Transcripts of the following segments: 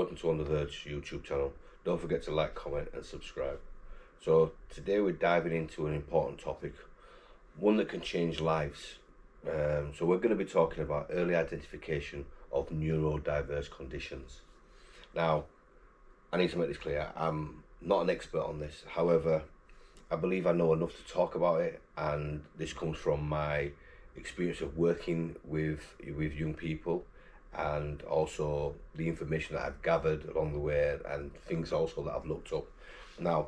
welcome to On The Verge YouTube channel. Don't forget to like, comment and subscribe. So today we're diving into an important topic, one that can change lives. So we're going to be talking about early identification of neurodiverse conditions. Now, I need to make this clear, I'm not an expert on this. However, I believe I know enough to talk about it, and this comes from my experience of working with young people, and also the information that I've gathered along the way, and things also that I've looked up. Now,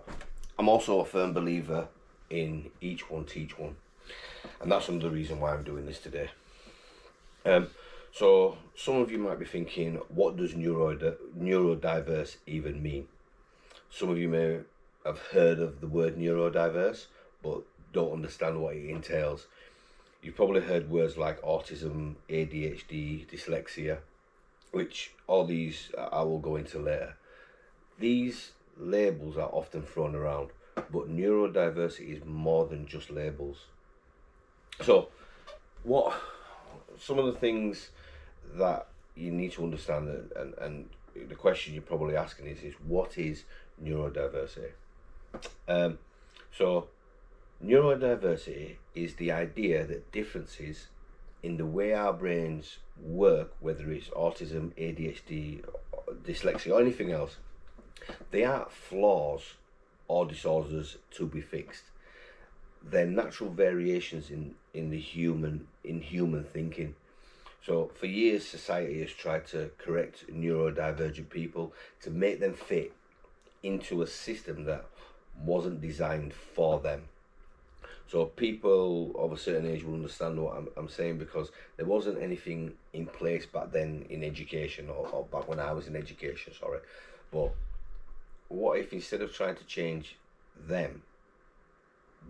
I'm also a firm believer in each one teach one, and that's another reason why I'm doing this today. So some of you might be thinking, what does neurodiverse even mean? Some of you may have heard of the word neurodiverse, but don't understand what it entails. You've probably heard words like autism, ADHD, dyslexia, which all these I will go into later. These labels are often thrown around, but neurodiversity is more than just labels. So, some of the things that you need to understand, and the question you're probably asking is what is neurodiversity? So neurodiversity is the idea that differences in the way our brains work, whether it's autism, ADHD, dyslexia or anything else, they aren't flaws or disorders to be fixed. They're natural variations in human thinking. So for years society has tried to correct neurodivergent people to make them fit into a system that wasn't designed for them. So people of a certain age will understand what I'm saying, because there wasn't anything in place back then in education, or back when I was in education, sorry. But what if instead of trying to change them,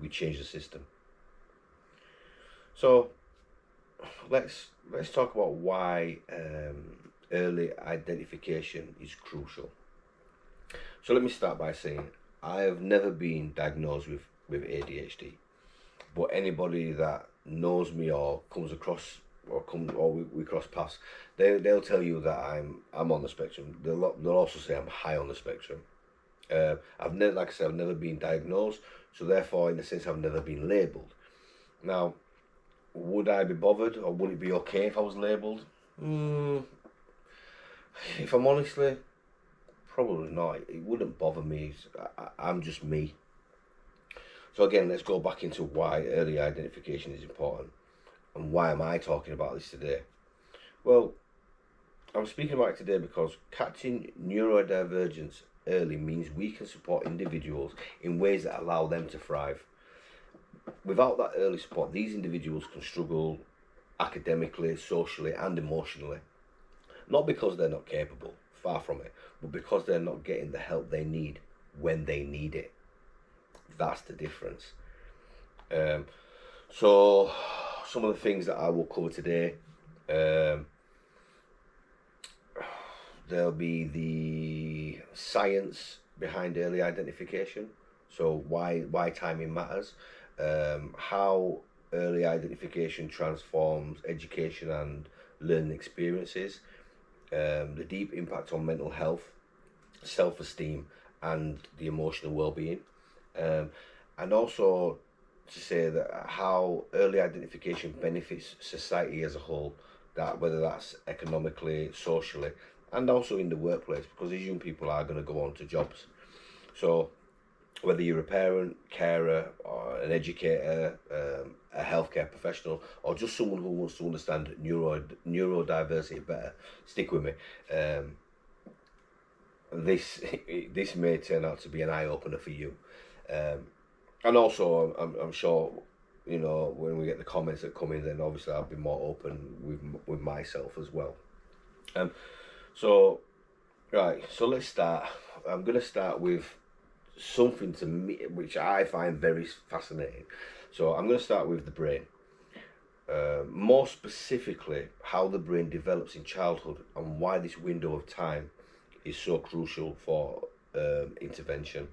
we change the system? So let's talk about why early identification is crucial. So let me start by saying I have never been diagnosed with ADHD, but anybody that knows me or comes across or we cross paths, they'll tell you that I'm on the spectrum. They'll also say I'm high on the spectrum. I've never been diagnosed, so therefore in a sense I've never been labelled. Now, would I be bothered, or would it be okay if I was labelled? If I'm honestly, probably not. It wouldn't bother me. I'm just me. So again, let's go back into why early identification is important, and why am I talking about this today? Well, I'm speaking about it today because catching neurodivergence early means we can support individuals in ways that allow them to thrive. Without that early support, these individuals can struggle academically, socially and emotionally. Not because they're not capable, far from it, but because they're not getting the help they need when they need it. That's the difference. So some of the things that I will cover today, there'll be the science behind early identification, so why timing matters, how early identification transforms education and learning experiences, the deep impact on mental health, self-esteem and the emotional well-being, and also to say that how early identification benefits society as a whole, that whether that's economically, socially and also in the workplace, because these young people are going to go on to jobs. So whether you're a parent, carer or an educator, a healthcare professional, or just someone who wants to understand neurodiversity better, stick with me. This may turn out to be an eye-opener for you. And also I'm sure, you know, when we get the comments that come in, then obviously I'll be more open with myself as well. So let's start. I'm going to start with something to me which I find very fascinating. So I'm going to start with the brain, more specifically how the brain develops in childhood and why this window of time is so crucial for intervention.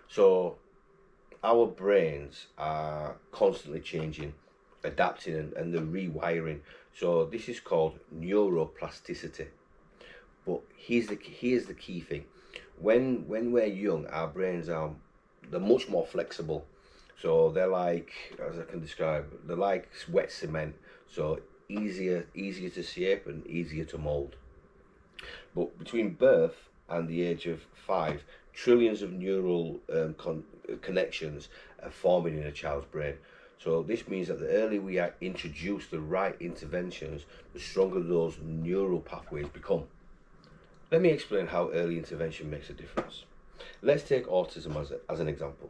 So our brains are constantly changing, adapting and the rewiring. So this is called Neuro Plasticity. But here's the key thing. When we're young, our brains are they're much more flexible. So they're like, as I can describe, they're like wet cement. So easier to shape and easier to mold. But between birth and the age of 5, trillions of neural connections are forming in a child's brain. So this means that the earlier we introduce the right interventions, the stronger those neural pathways become. Let me explain how early intervention makes a difference. Let's take autism as an example.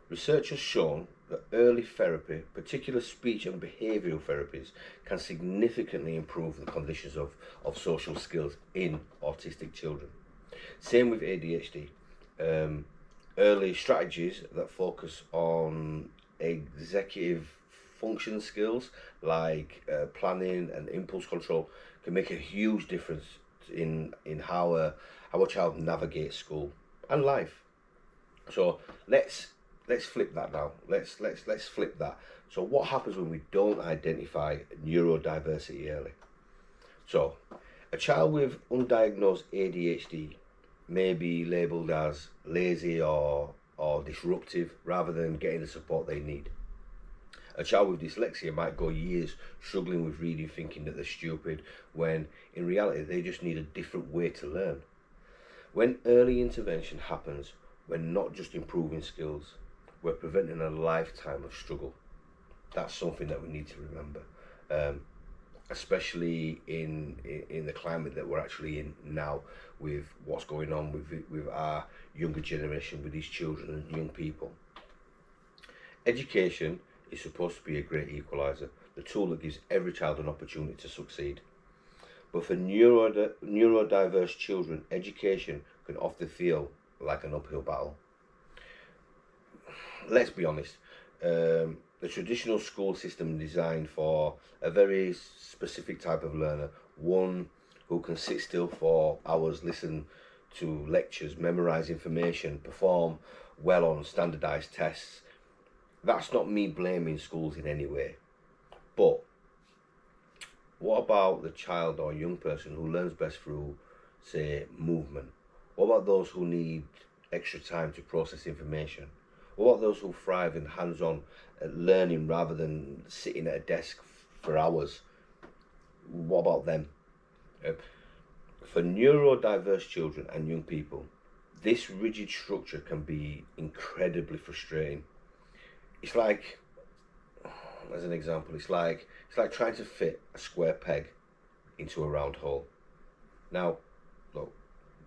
Research has shown that early therapy, particularly speech and behavioural therapies, can significantly improve the conditions of social skills in autistic children. Same with ADHD. Early strategies that focus on executive function skills like planning and impulse control can make a huge difference in how a child navigates school and life. So let's flip that now. Let's flip that. So what happens when we don't identify neurodiversity early? So a child with undiagnosed ADHD may be labelled as lazy or disruptive rather than getting the support they need. A child with dyslexia might go years struggling with reading, thinking that they're stupid, when in reality they just need a different way to learn. When early intervention happens, we're not just improving skills, we're preventing a lifetime of struggle. That's something that we need to remember, especially in the climate that we're actually in now, with what's going on with our younger generation, with these children and young people. Education is supposed to be a great equaliser, the tool that gives every child an opportunity to succeed. But for neurodiverse children, education can often feel like an uphill battle. Let's be honest, the traditional school system designed for a very specific type of learner, one who can sit still for hours, listen to lectures, memorise information, perform well on standardised tests. That's not me blaming schools in any way. But what about the child or young person who learns best through, say, movement? What about those who need extra time to process information? What about those who thrive in hands-on learning rather than sitting at a desk for hours? What about them? For neurodiverse children and young people, this rigid structure can be incredibly frustrating. It's like, as an example, it's like trying to fit a square peg into a round hole. Now, look,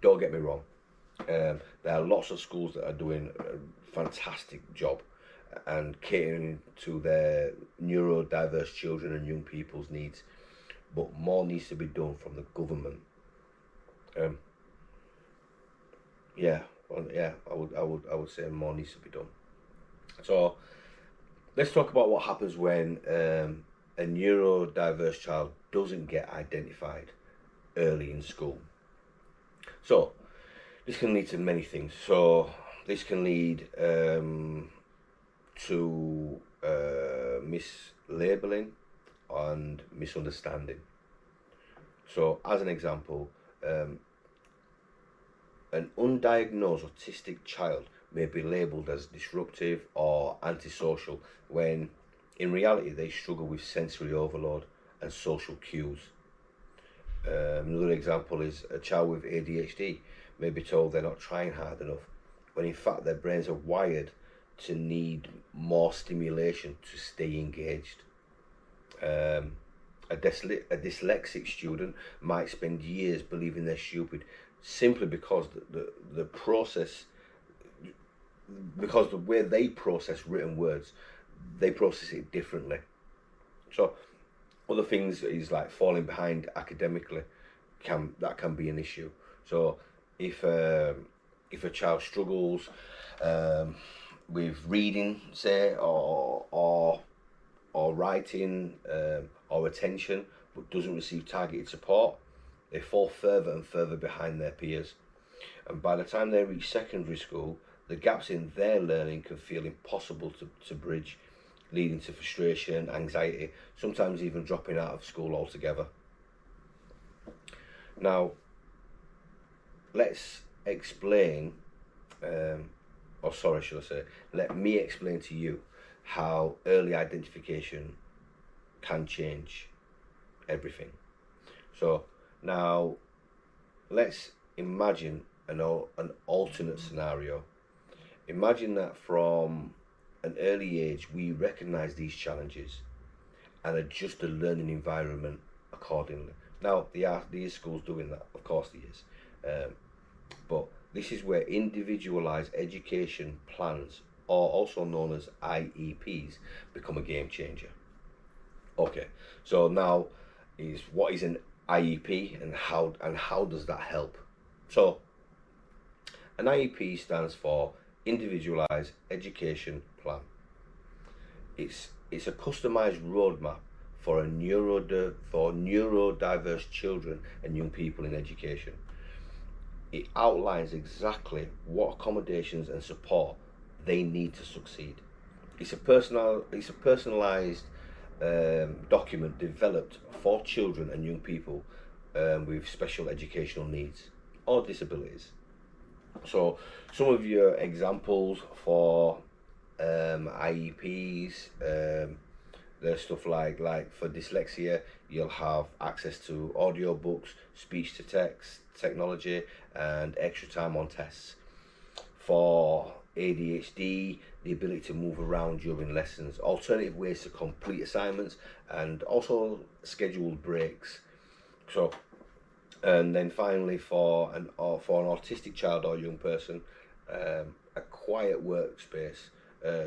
don't get me wrong. There are lots of schools that are doing a fantastic job and catering to their neurodiverse children and young people's needs, but more needs to be done from the government. I would say more needs to be done. So let's talk about what happens when a neurodiverse child doesn't get identified early in school. So this can lead to many things. So this can lead to mislabeling and misunderstanding. So as an example, an undiagnosed autistic child may be labelled as disruptive or antisocial when in reality they struggle with sensory overload and social cues. Another example is a child with ADHD may be told they're not trying hard enough when in fact their brains are wired to need more stimulation to stay engaged. A dyslexic student might spend years believing they're stupid simply because the process, because the way they process written words, they process it differently. So other things is like falling behind academically, can be an issue. So if a child struggles with reading, say, or writing or attention, but doesn't receive targeted support, they fall further and further behind their peers. And by the time they reach secondary school, the gaps in their learning can feel impossible to bridge, leading to frustration, anxiety, sometimes even dropping out of school altogether. Now, let's explain, or sorry, should I say, let me explain to you how early identification can change everything. So now let's imagine an alternate scenario. Imagine that from an early age we recognize these challenges and adjust the learning environment accordingly. Now, there is schools doing that, of course there is. But this is where individualized education plans, or also known as IEPs, become a game changer. Okay, so now is what is an IEP and how does that help? So an IEP stands for Individualized Education Plan. It's a customized roadmap for neurodiverse children and young people in education. It outlines exactly what accommodations and support they need to succeed. It's a personalized document developed for children and young people with special educational needs or disabilities. So some of your examples for IEPs, there's stuff like for dyslexia, you'll have access to audiobooks, speech to text technology, and extra time on tests. For ADHD, the ability to move around during lessons, alternative ways to complete assignments, and also scheduled breaks. So, and then finally for an autistic child or young person, a quiet workspace,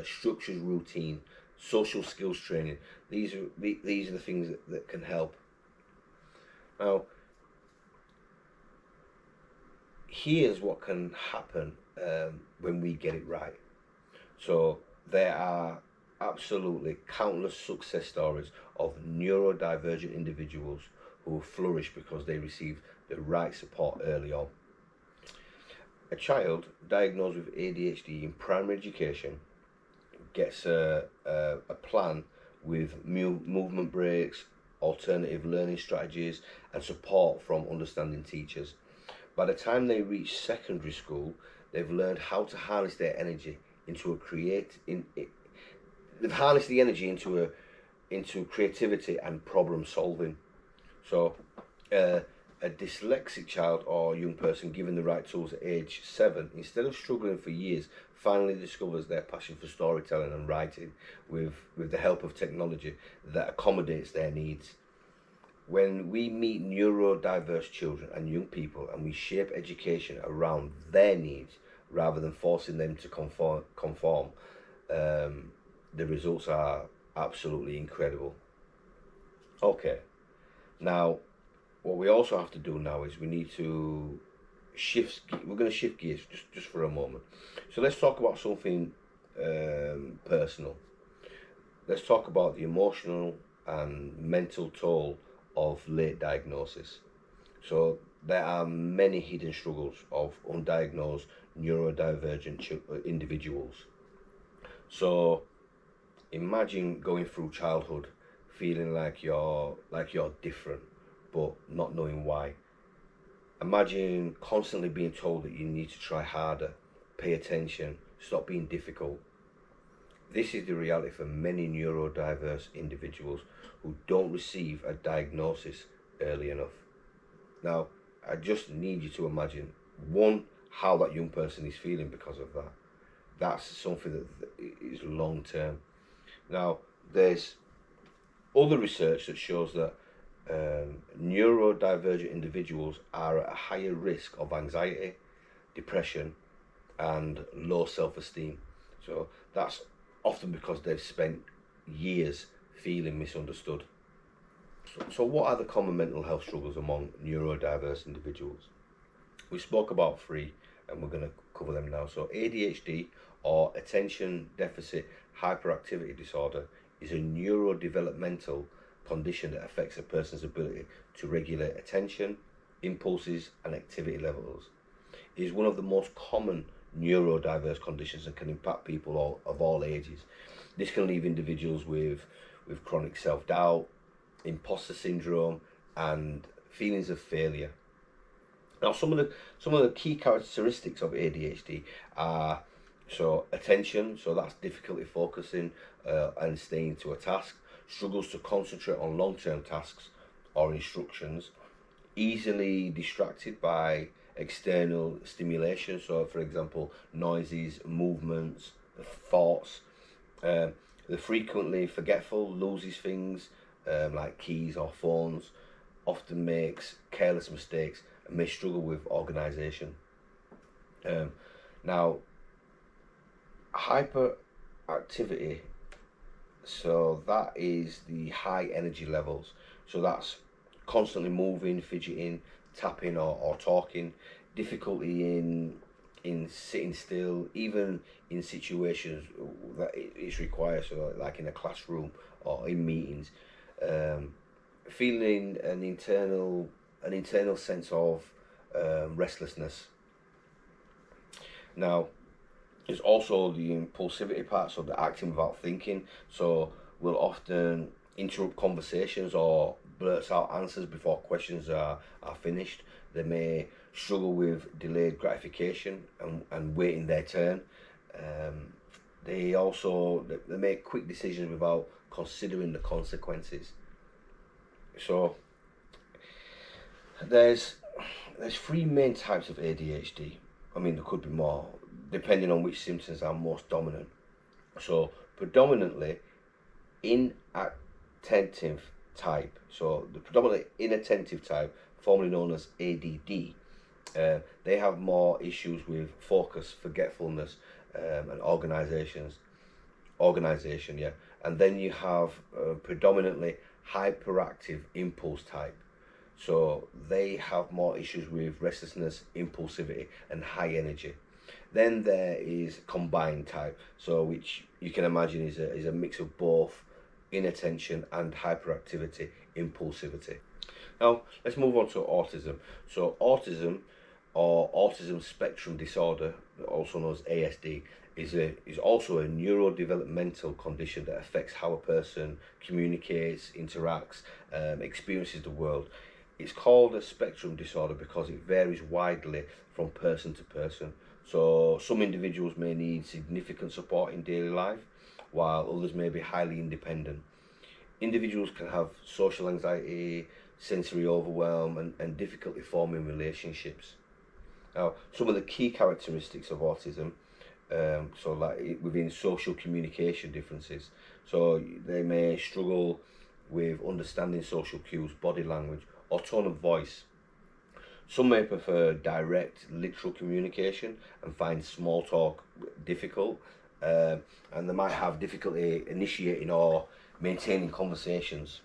structured routine, social skills training. These are the things that can help. Now, here's what can happen when we get it right. So there are absolutely countless success stories of neurodivergent individuals who flourish because they receive the right support early on. A child diagnosed with ADHD in primary education gets a plan with movement breaks, alternative learning strategies, and support from understanding teachers. By the time they reach secondary school, they've learned how to harness their energy into they've harnessed the energy into creativity and problem solving. So a dyslexic child or young person given the right tools at age 7, instead of struggling for years, finally discovers their passion for storytelling and writing with the help of technology that accommodates their needs. When we meet neurodiverse children and young people and we shape education around their needs rather than forcing them to conform, the results are absolutely incredible. Okay, now what we also have to do now is we need to we're going to shift gears just for a moment. So let's talk about something personal. Let's talk about the emotional and mental toll of late diagnosis. So there are many hidden struggles of undiagnosed neurodivergent individuals. So imagine going through childhood feeling like you're different but not knowing why. Imagine constantly being told that you need to try harder, pay attention, stop being difficult. This is the reality for many neurodiverse individuals who don't receive a diagnosis early enough. Now, I just need you to imagine, one, how that young person is feeling because of that. That's something that is long term. Now, there's other research that shows that neurodivergent individuals are at a higher risk of anxiety, depression, and low self-esteem. So that's often because they've spent years feeling misunderstood. So what are the common mental health struggles among neurodiverse individuals? We spoke about 3 and we're going to cover them now. So ADHD, or attention deficit hyperactivity disorder, is a neurodevelopmental condition that affects a person's ability to regulate attention, impulses, and activity levels. It is one of the most common neurodiverse conditions and can impact people of all ages. This can leave individuals with chronic self-doubt, imposter syndrome, and feelings of failure. Now, some of the key characteristics of ADHD are attention, so that's difficulty focusing and staying to a task, struggles to concentrate on long-term tasks or instructions, easily distracted by external stimulation, so for example noises, movements, thoughts. They're frequently forgetful, loses things like keys or phones, often makes careless mistakes, and may struggle with organisation. Now, hyperactivity, so that is the high energy levels. So that's constantly moving, fidgeting, tapping or talking, difficulty in sitting still, even in situations that it's required, so like in a classroom or in meetings, feeling an internal sense of restlessness. Now, there's also the impulsivity part, so the acting without thinking. So we'll often interrupt conversations or blurts out answers before questions are finished. They may struggle with delayed gratification and waiting their turn. They make quick decisions without considering the consequences. So there's three main types of ADHD. I mean, there could be more, depending on which symptoms are most dominant. So predominantly inattentive type. So the predominantly inattentive type, formerly known as ADD, they have more issues with focus, forgetfulness, and organization. Yeah, and then you have predominantly hyperactive impulse type. So they have more issues with restlessness, impulsivity, and high energy. Then there is combined type, so which you can imagine is a mix of both inattention and hyperactivity, impulsivity. Now let's move on to autism. So autism, or autism spectrum disorder, also known as ASD, is also a neurodevelopmental condition that affects how a person communicates, interacts, experiences the world. It's called a spectrum disorder because it varies widely from person to person. So some individuals may need significant support in daily life, while others may be highly independent. Individuals can have social anxiety, sensory overwhelm, and difficulty forming relationships. Now, some of the key characteristics of autism, so like within social communication differences, so they may struggle with understanding social cues, body language, or tone of voice. Some may prefer direct, literal communication and find small talk difficult, and they might have difficulty initiating or maintaining conversations.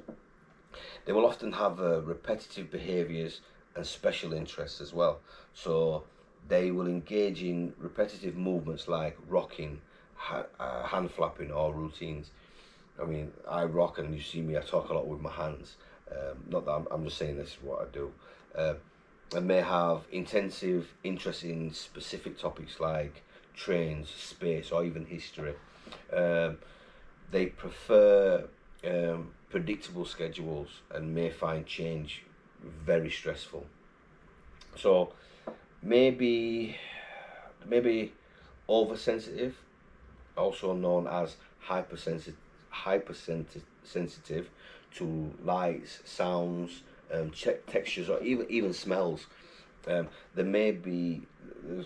They will often have repetitive behaviours and special interests as well. So they will engage in repetitive movements like rocking, hand flapping, or routines. I mean, I rock, and you see me, I talk a lot with my hands. Not that I'm just saying this is what I do. And may have intensive interest in specific topics like trains, space, or even history. They prefer predictable schedules and may find change very stressful. So maybe oversensitive, also known as hypersensitive to lights, sounds, textures, or even smells. There's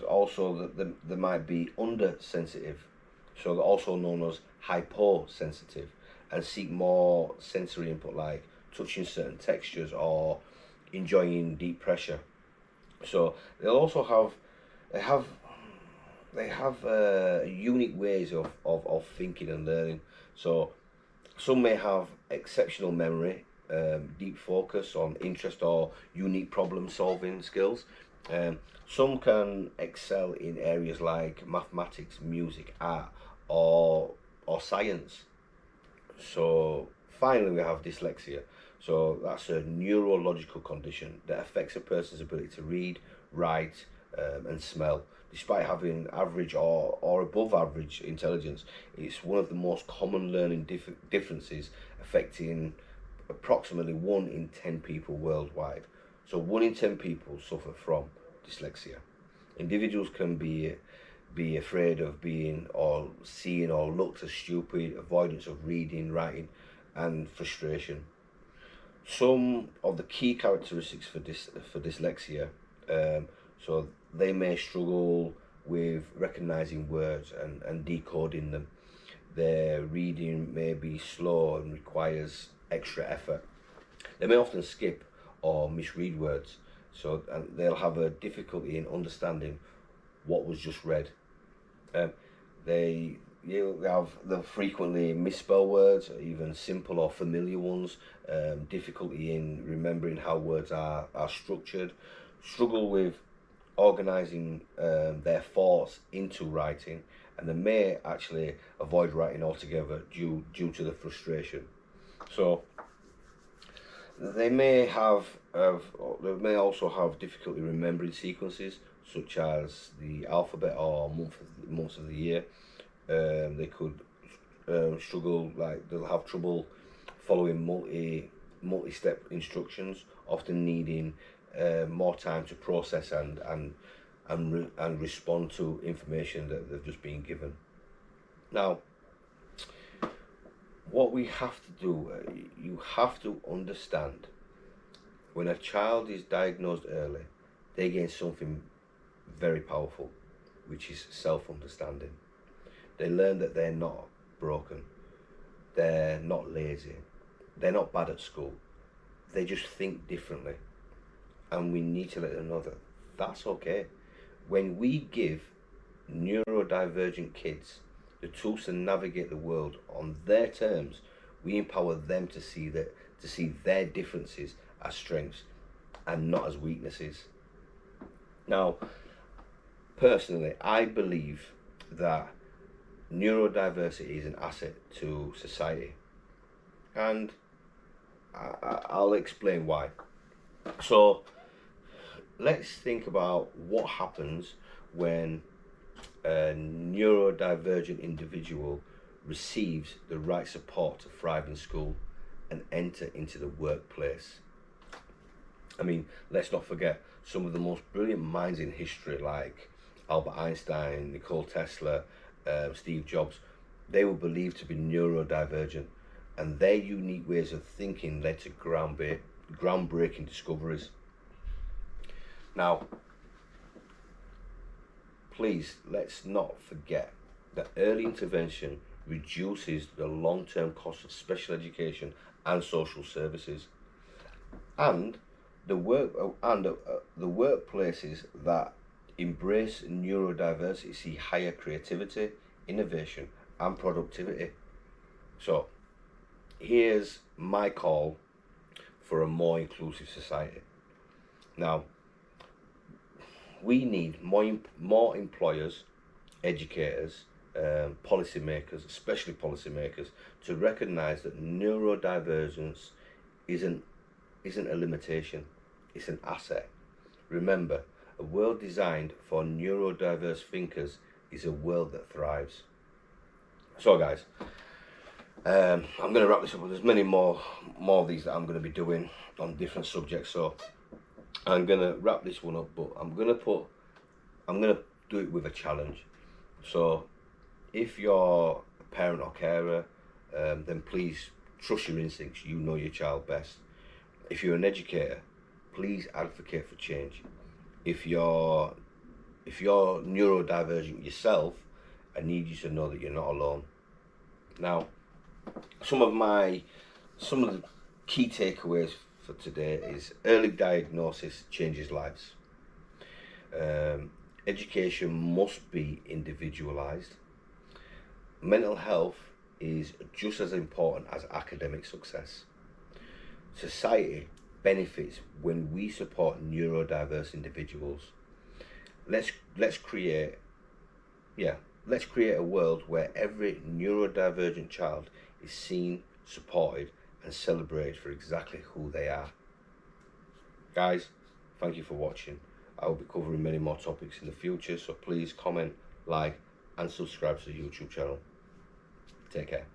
also there might be undersensitive, so they're also known as hyposensitive, and seek more sensory input like touching certain textures or enjoying deep pressure. So they'll also have unique ways of thinking and learning. So some may have exceptional memory, deep focus on interest, or unique problem solving skills. Some can excel in areas like mathematics, music, art, or science. So finally we have dyslexia. So that's a neurological condition that affects a person's ability to read, write, and smell. Despite having average or above average intelligence, it's one of the most common learning differences, affecting approximately 1 in 10 people worldwide. So 1 in 10 people suffer from dyslexia. Individuals can be afraid of being or seeing or looked as stupid, avoidance of reading, writing, and frustration. Some of the key characteristics for dyslexia, so they may struggle with recognizing words and decoding them. Their reading may be slow and requires extra effort. They may often skip or misread words, so they'll have a difficulty in understanding what was just read. They'll frequently misspell words, even simple or familiar ones, difficulty in remembering how words are structured, struggle with organising their thoughts into writing, and they may actually avoid writing altogether due to the frustration. So they may also have difficulty remembering sequences such as the alphabet or months of the year. They could struggle, like they'll have trouble following multi-step instructions, often needing more time to process and respond to information that they've just been given. Now, what we have to do, you have to understand, when a child is diagnosed early, they gain something very powerful, which is self-understanding. They learn that they're not broken, they're not lazy, they're not bad at school, they just think differently. And we need to let them know that that's okay. When we give neurodivergent kids the tools to navigate the world on their terms, we empower them to see their differences as strengths and not as weaknesses. Now, personally, I believe that neurodiversity is an asset to society, and I'll explain why. So let's think about what happens when a neurodivergent individual receives the right support to thrive in school and enter into the workplace. I mean, let's not forget some of the most brilliant minds in history, like Albert Einstein, Nikola Tesla, Steve Jobs. They were believed to be neurodivergent, and their unique ways of thinking led to groundbreaking discoveries. Now, please, let's not forget that early intervention reduces the long-term cost of special education and social services, and the workplaces that embrace neurodiversity see higher creativity, innovation, and productivity. So here's my call for a more inclusive society. Now, we need more employers, educators, policymakers, especially policymakers, to recognise that neurodivergence isn't a limitation, it's an asset. Remember, a world designed for neurodiverse thinkers is a world that thrives. So guys, I'm going to wrap this up. There's many more of these that I'm going to be doing on different subjects, so I'm going to wrap this one up, but I'm going to do it with a challenge. So if you're a parent or carer, then please trust your instincts. You know your child best. If you're an educator, please advocate for change. If you're neurodivergent yourself, I need you to know that you're not alone. Now, some of the key takeaways for today is early diagnosis changes lives. Education must be individualized. Mental health is just as important as academic success. Society benefits when we support neurodiverse individuals. Let's create a world where every neurodivergent child is seen, supported, and celebrated for exactly who they are. Guys, thank you for watching. I will be covering many more topics in the future, so please comment, like, and subscribe to the YouTube channel. Take care.